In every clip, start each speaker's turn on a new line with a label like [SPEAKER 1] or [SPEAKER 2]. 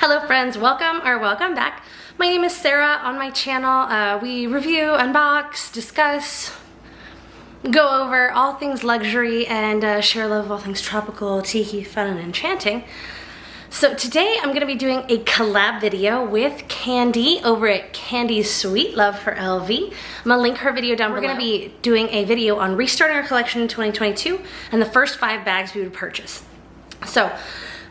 [SPEAKER 1] Hello friends, welcome back. My name is Sarah. On my channel, we review, unbox, discuss, go over all things luxury, and share love of all things tropical, tiki, fun, and enchanting. So today I'm gonna be doing a collab video with Candi over at Candi's Sweet Love for LV. I'm gonna link her video down below. We're gonna be doing a video on restarting our collection in 2022 and the first 5 bags we would purchase. So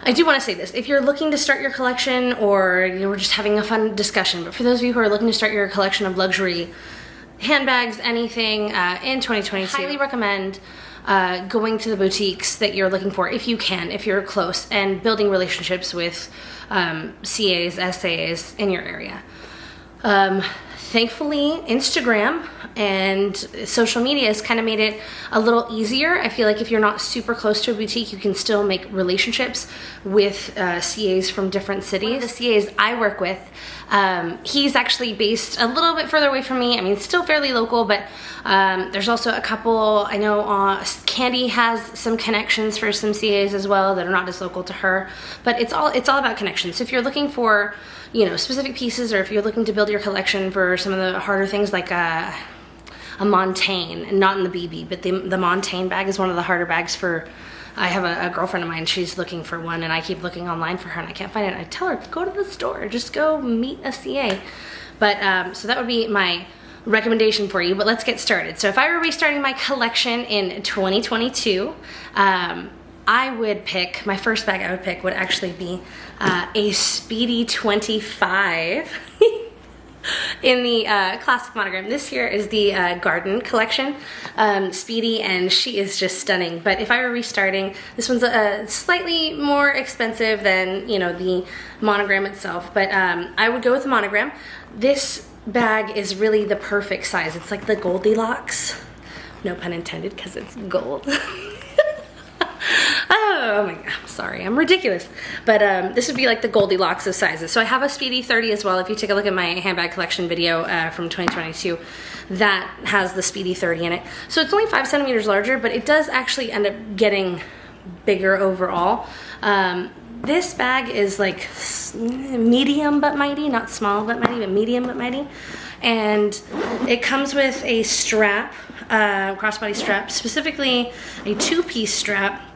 [SPEAKER 1] I do want to say this, if you're looking to start your collection, or we're just having a fun discussion, but for those of you who are looking to start your collection of luxury handbags, anything in 2022, highly recommend going to the boutiques that you're looking for, if you can, if you're close, and building relationships with CAs, SAs in your area. Thankfully, Instagram and social media has kind of made it a little easier. I feel like if you're not super close to a boutique, you can still make relationships with CAs from different cities. One of the CAs I work with, he's actually based a little bit further away from me. I mean, still fairly local, but there's also a couple, I know Candi has some connections for some CAs as well that are not as local to her, but it's all about connections. So if you're looking for, specific pieces, or if you're looking to build your collection for some of the harder things like a Montaigne, not in the BB, but the Montaigne bag is one of the harder bags for, I have a girlfriend of mine, she's looking for one, and I keep looking online for her and I can't find it. I tell her, go to the store, just go meet a CA. But so that would be my recommendation for you, but let's get started. So if I were restarting my collection in 2022, I would pick, my first bag I would pick would actually be a Speedy 25 in the classic monogram. This here is the Garden collection, Speedy, and she is just stunning. But if I were restarting, this one's slightly more expensive than, the monogram itself, but I would go with the monogram. This bag is really the perfect size. It's like the Goldilocks, no pun intended, because it's gold. Oh my god, I'm sorry, I'm ridiculous. But this would be like the Goldilocks of sizes. So I have a Speedy 30 as well. If you take a look at my handbag collection video from 2022, that has the Speedy 30 in it. So it's only 5 centimeters larger, but it does actually end up getting bigger overall. This bag is like medium but mighty, not small but mighty, but medium but mighty. And it comes with a strap, crossbody strap, specifically a 2-piece strap.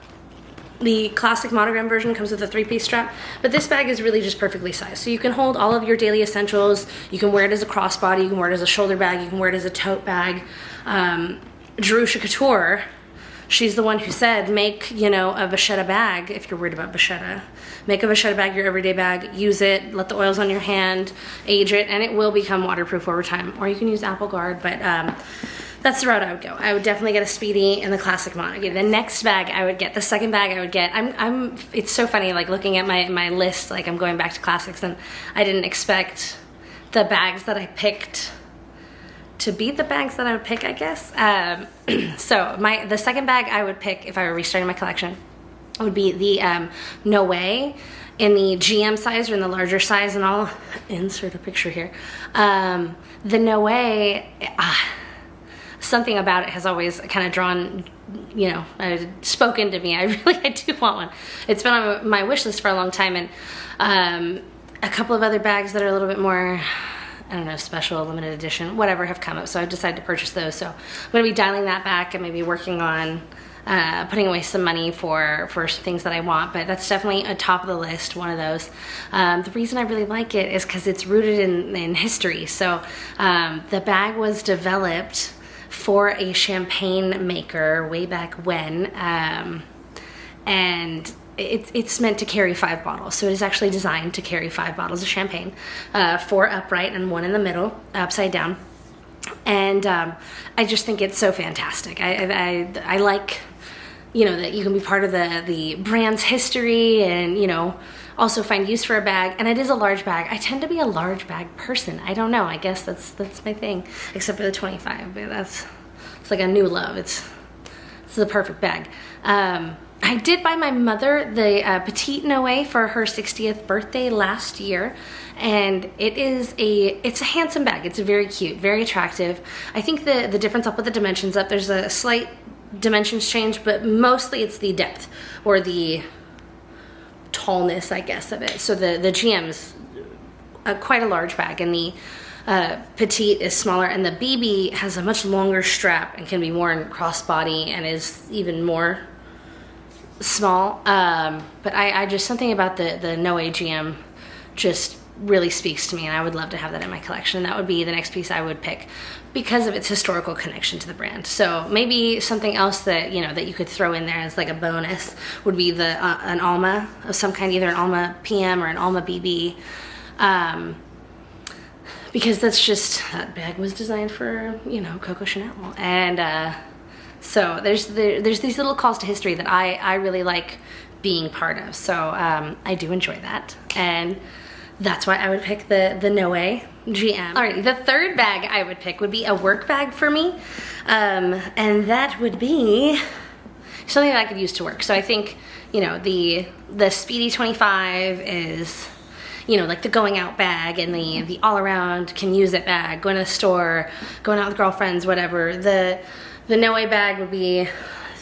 [SPEAKER 1] The classic monogram version comes with a 3-piece strap, but this bag is really just perfectly sized. So you can hold all of your daily essentials. You can wear it as a crossbody, you can wear it as a shoulder bag, you can wear it as a tote bag. Jerusha Couture, she's the one who said, make, a vachetta bag if you're worried about vachetta. Make a vachetta bag your everyday bag, use it, let the oils on your hand, age it, and it will become waterproof over time. Or you can use Apple Guard, but that's the route I would go. I would definitely get a Speedy and the classic mono. The next bag I would get, the second bag I would get, it's so funny, like looking at my list, like I'm going back to classics, and I didn't expect the bags that I picked to be the bags that I would pick, I guess. So the second bag I would pick if I were restarting my collection would be the Noe in the GM size, or in the larger size, and I'll insert a picture here. The Noe, something about it has always kind of drawn, spoken to me. I do want one. It's been on my wish list for a long time, and a couple of other bags that are a little bit more, I don't know, special, limited edition, whatever, have come up, so I've decided to purchase those. So I'm going to be dialing that back and maybe working on putting away some money for things that I want, but that's definitely a top of the list, one of those. The reason I really like it is because it's rooted in history. So the bag was developed for a champagne maker way back when, and it's meant to carry 5 bottles. So it is actually designed to carry 5 bottles of champagne, 4 upright and 1 in the middle, upside down. And I just think it's so fantastic. I like, that you can be part of the brand's history, and also find use for a bag. And it is a large bag. I tend to be a large bag person. I don't know, I guess that's my thing, except for the 25, but it's like a new love. It's the perfect bag. I did buy my mother the Petite Noe for her 60th birthday last year, and it's a handsome bag. It's very cute, very attractive. I think the difference, I'll put the dimensions up, there's a slight dimensions change, but mostly it's the depth or the tallness, I guess, of it. So the GM's quite a large bag, and the petite is smaller, and the BB has a much longer strap and can be worn crossbody and is even more small. But I just, something about the Noe GM just really speaks to me, and I would love to have that in my collection. That would be the next piece I would pick because of its historical connection to the brand. So maybe something else that, you know, that you could throw in there as like a bonus would be the an Alma of some kind, either an Alma PM or an Alma BB, because that's just, that bag was designed for, you know, Coco Chanel. And so there's these little calls to history that I really like being part of. So I do enjoy that, and that's why I would pick the Noe GM. Alrighty, the third bag I would pick would be a work bag for me, and that would be something that I could use to work. So I think, you know, the Speedy 25 is, you know, like the going out bag, and the all around can use it bag, going to the store, going out with girlfriends, whatever. The Noe bag would be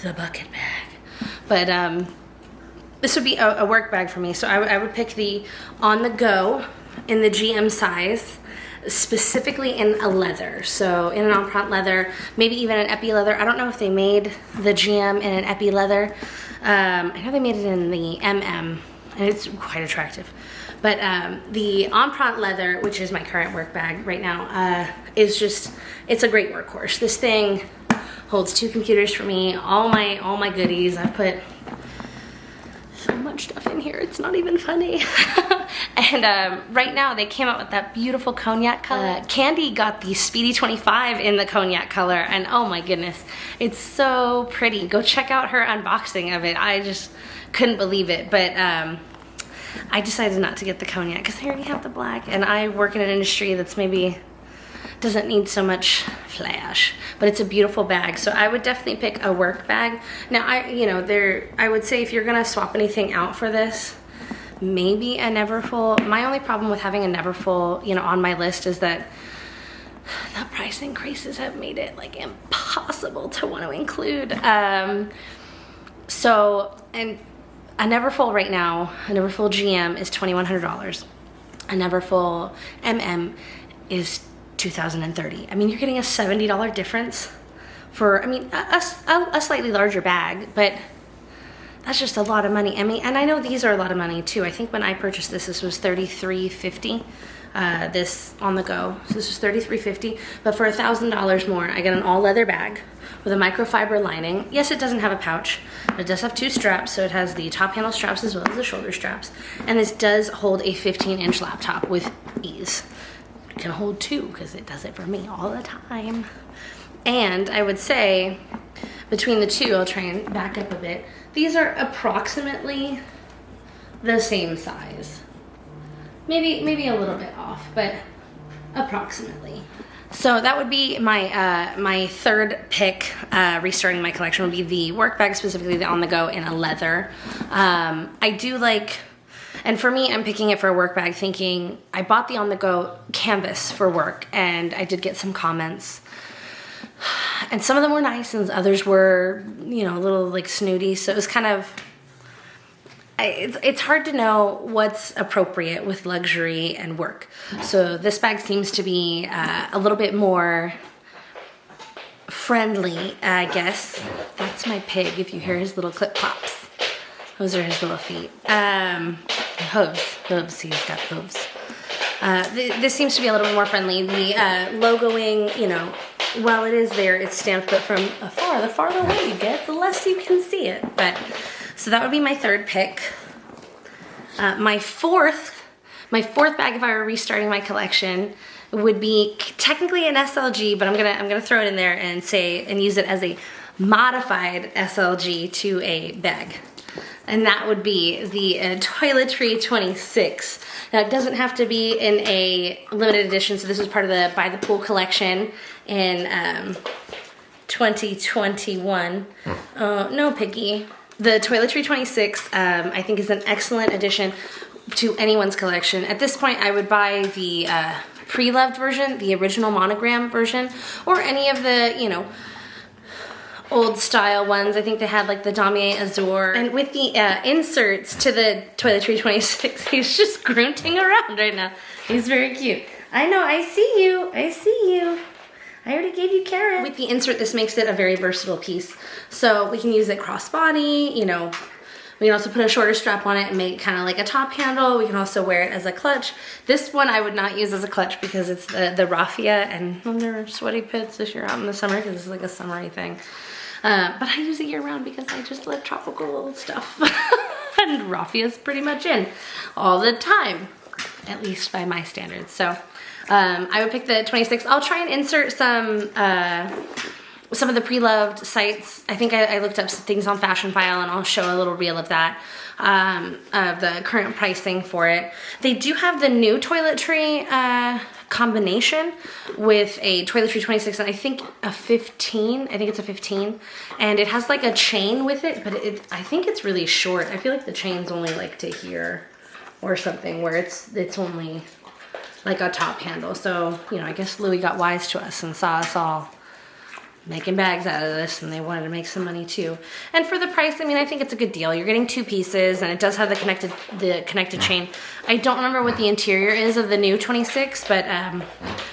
[SPEAKER 1] the bucket bag, but this would be a work bag for me. So I would pick the OnTheGo in the GM size, specifically in a leather. So in an empreinte leather, maybe even an epi leather. I don't know if they made the GM in an epi leather. I know they made it in the MM, and it's quite attractive. But the empreinte leather, which is my current work bag right now, is just, it's a great workhorse. This thing holds 2 computers for me, all my goodies. I've put so much stuff in here, it's not even funny. And right now they came out with that beautiful cognac color. Candi got the Speedy 25 in the cognac color, and oh my goodness, it's so pretty. Go check out her unboxing of it. I just couldn't believe it. But I decided not to get the cognac because I already have the black, and I work in an industry that's maybe doesn't need so much flash, but it's a beautiful bag. So I would definitely pick a work bag. Now, I would say if you're gonna swap anything out for this, maybe a Neverfull. My only problem with having a Neverfull, you know, on my list is that the price increases have made it like impossible to want to include. So, and a Neverfull right now, a Neverfull GM is $2,100. A Neverfull MM is $2,030. I mean, you're getting a $70 difference for, I mean, a slightly larger bag, but that's just a lot of money. I mean, and I know these are a lot of money too. I think when I purchased this was $33.50. This OnTheGo, so this was $33.50, but for $1,000 more, I get an all leather bag with a microfiber lining. Yes, it doesn't have a pouch, but it does have 2 straps, so it has the top handle straps as well as the shoulder straps, and this does hold a 15-inch laptop with ease. It can hold 2 because it does it for me all the time. And I would say between the two, I'll try and back up a bit, these are approximately the same size. Maybe a little bit off, but approximately. So that would be my my third pick, restarting my collection, would be the work bag, specifically the OnTheGo in a leather. I do like, and for me, I'm picking it for a work bag thinking, I bought the OnTheGo canvas for work, and I did get some comments. And some of them were nice, and others were, you know, a little like snooty, so it was kind of, it's hard to know what's appropriate with luxury and work. So this bag seems to be a little bit more friendly, I guess. That's my pig, if you hear his little clip pops. Those are his little feet. Hooves, he's got hooves. This seems to be a little bit more friendly. The logoing, you know, while it is there, it's stamped, but from afar, the farther away you get, the less you can see it. But so that would be my third pick. My fourth bag, if I were restarting my collection, would be technically an SLG, but I'm gonna throw it in there and say and use it as a modified SLG to a bag, and that would be the Toiletry 26. Now it doesn't have to be in a limited edition, so this is part of the By the Pool collection in 2021. No, Piggy. The Toiletry 26, I think, is an excellent addition to anyone's collection. At this point, I would buy the pre-loved version, the original monogram version, or any of the, you know, old style ones. I think they had like the Damier Azur. And with the inserts to the Toiletry 26, he's just grunting around right now. He's very cute. I know, I see you. I see you. I already gave you carrots. With the insert, this makes it a very versatile piece. So we can use it crossbody, you know. We can also put a shorter strap on it and make it kind of like a top handle. We can also wear it as a clutch. This one I would not use as a clutch because it's the raffia, and they're sweaty pits if you're out in the summer because it's like a summery thing. But I use it year round because I just love tropical stuff. And raffia is pretty much in all the time, at least by my standards. So I would pick the 26. I'll try and insert some of the pre-loved sites. I think I looked up some things on Fashion File, and I'll show a little reel of that, of the current pricing for it. They do have the new Toiletry combination with a Toiletry 26 and I think a 15. I think it's a 15, and it has like a chain with it, but I think it's really short. I feel like the chain's only like to here or something, where it's only like a top handle. So, you know, I guess Louis got wise to us and saw us all making bags out of this, and they wanted to make some money too. And for the price, I mean, I think it's a good deal. You're getting 2 pieces, and it does have the connected chain. I don't remember what the interior is of the new 26, but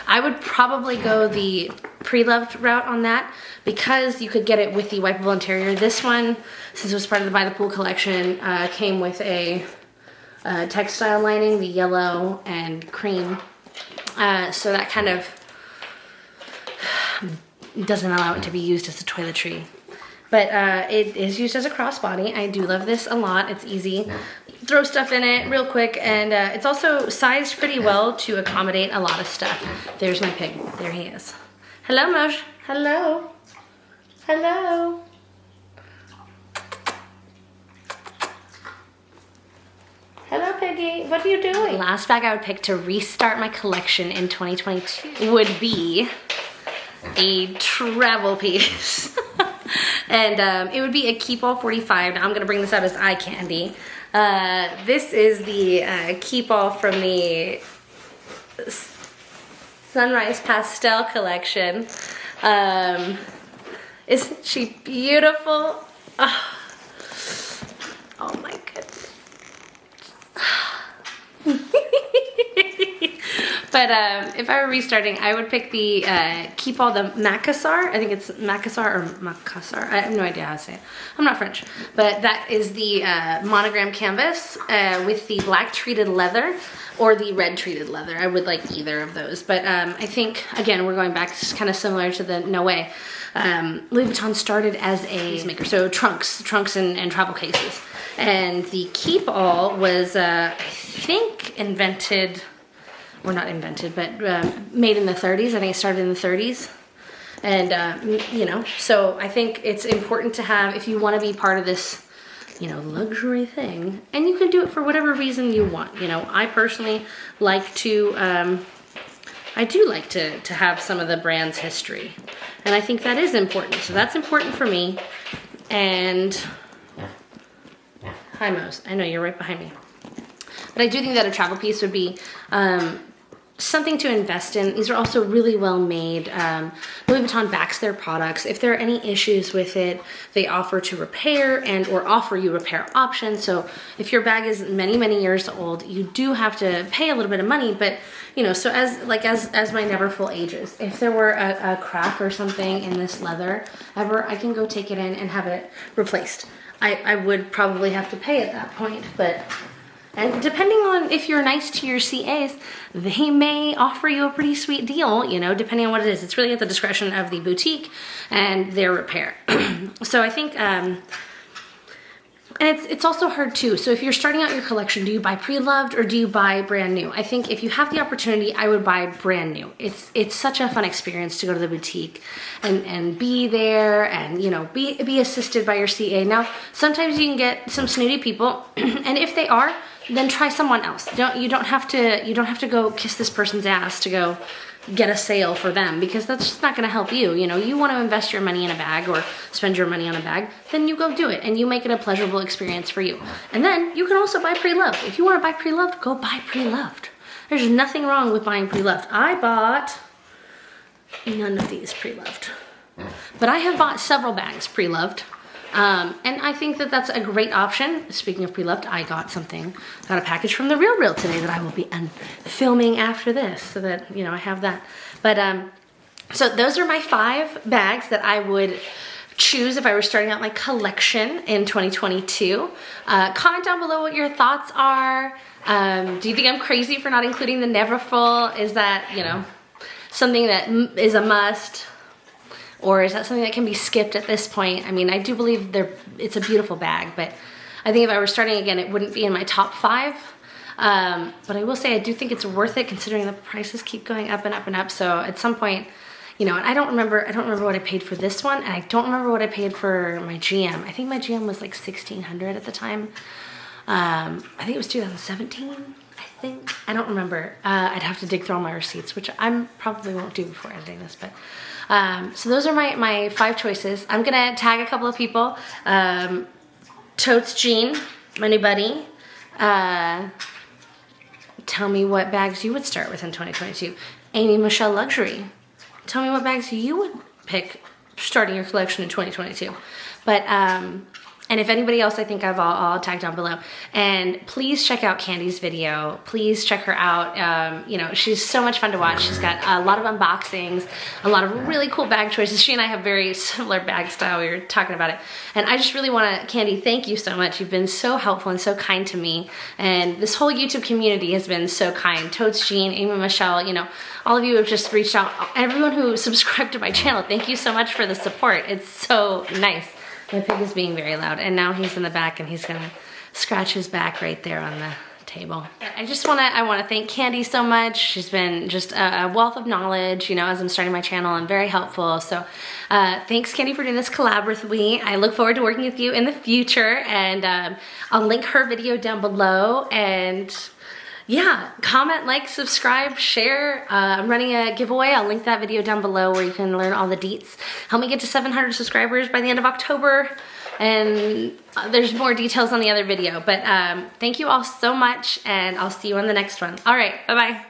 [SPEAKER 1] I would probably go the pre-loved route on that because you could get it with the wipeable interior. This one, since it was part of the By the Pool collection, came with a textile lining, the yellow and cream. So that kind of doesn't allow it to be used as a toiletry. But it is used as a crossbody. I do love this a lot. It's easy. Throw stuff in it real quick, and it's also sized pretty well to accommodate a lot of stuff. There's my pig. There he is. Hello, Moj. Hello. Hello. Hello, Piggy. What are you doing? The last bag I would pick to restart my collection in 2022 would be a travel piece. And it would be a Keep All 45. Now I'm gonna bring this out as eye candy. This is the Keep All from the Sunrise Pastel collection. Isn't she beautiful? Oh my goodness. But if I were restarting, I would pick the Keep All the Macassar. I think it's Macassar or Macassar. I have no idea how to say it. I'm not French. But that is the monogram canvas with the black treated leather or the red treated leather. I would like either of those. But I think, again, we're going back kind of similar to the Noe. Louis Vuitton started as a maker, so trunks and travel cases. And the Keep All was, I think, invented... Well, not invented, but made in the 30s. I think it started in the 30s. And, you know, so I think it's important to have, if you want to be part of this, you know, luxury thing, and you can do it for whatever reason you want. You know, I personally like to, I do like to have some of the brand's history. And I think that is important. So that's important for me. And, hi, Mose. I know you're right behind me. But I do think that a travel piece would be something to invest in. These are also really well made. Louis Vuitton backs their products. If there are any issues with it, they offer to repair and or offer you repair options. So if your bag is many, many years old, you do have to pay a little bit of money, but you know, so as my Neverfull ages, if there were a crack or something in this leather ever, I can go take it in and have it replaced. I would probably have to pay at that point, but and depending on if you're nice to your CAs, they may offer you a pretty sweet deal, you know, depending on what it is. It's really at the discretion of the boutique and their repair. So I think, and it's also hard too. So if you're starting out your collection, do you buy pre-loved or do you buy brand new? I think if you have the opportunity, I would buy brand new. It's such a fun experience to go to the boutique and be there and, you know, be assisted by your CA. Now, sometimes you can get some snooty people, and if they are, then try someone else. You don't have to go kiss this person's ass to go get a sale for them, because that's just not going to help you. You know, you want to invest your money in a bag or spend your money on a bag, then you go do it and you make it a pleasurable experience for you. And then you can also buy pre-loved. If you want to buy pre-loved, go buy pre-loved. There's nothing wrong with buying pre-loved. I bought none of these pre-loved. But I have bought several bags pre-loved. And I think that that's a great option. Speaking of pre-loved, I got a package from The Real today that I will be filming after this so that, you know, I have that. But, so those are my 5 bags that I would choose if I were starting out my collection in 2022. Comment down below what your thoughts are. Do you think I'm crazy for not including the Neverfull? Is that, you know, something that is a must? Or is that something that can be skipped at this point? I mean, I do believe it's a beautiful bag, but I think if I were starting again, it wouldn't be in my top 5. But I will say I do think it's worth it considering the prices keep going up and up and up. So at some point, you know, and I don't remember what I paid for this one, and I don't remember what I paid for my GM. I think my GM was like $1,600 at the time. I think it was 2017. I don't remember. I'd have to dig through all my receipts, which I probably won't do before editing this, but so those are my 5 choices. I'm gonna tag a couple of people. Totes Jean, my new buddy. Tell me what bags you would start with in 2022. Amy Michelle Luxury. Tell me what bags you would pick starting your collection in 2022. But and if anybody else I think of, I'll tag down below. And please check out Candi's video. Please check her out. You know, she's so much fun to watch. She's got a lot of unboxings, a lot of really cool bag choices. She and I have very similar bag style. We were talking about it. And I just really want to, Candi, thank you so much. You've been so helpful and so kind to me. And this whole YouTube community has been so kind. Totes Jean, Amy Michelle, you know, all of you have just reached out. Everyone who subscribed to my channel, thank you so much for the support. It's so nice. My pig is being very loud, and now he's in the back and he's gonna scratch his back right there on the table. I wanna thank Candi so much. She's been just a wealth of knowledge, you know, as I'm starting my channel, and very helpful. So thanks, Candi, for doing this collab with me. I look forward to working with you in the future, and I'll link her video down below. And yeah, comment, like, subscribe, share. I'm running a giveaway. I'll link that video down below where you can learn all the deets. Help me get to 700 subscribers by the end of October. And there's more details on the other video. But thank you all so much, and I'll see you on the next one. All right, bye-bye.